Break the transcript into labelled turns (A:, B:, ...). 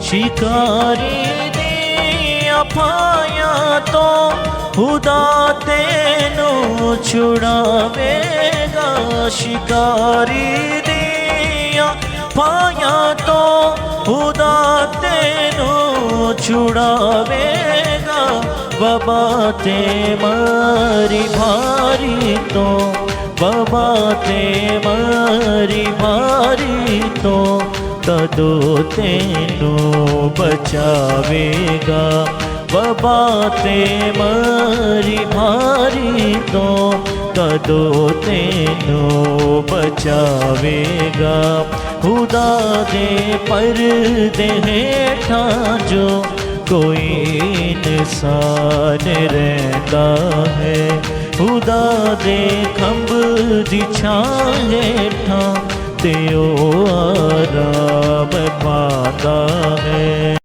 A: शिकारी दिया पाया तो खुदा तेनू छुड़ावेगा। शिकारी दिया पाया तो खुदा तेनू छुड़ावेगा। बाबा ते मारी भारी तो बाबा ते मारी भारी तो कदो तेनू बचावेगा। बाबा ते मारी भारी तो कदो तेनू बचावेगा। खुदा दे परदे हेठा जो कोई इंसान रहता है। खुदा दे खंभ दी छां हेठा ते ओ आराम पांदा है।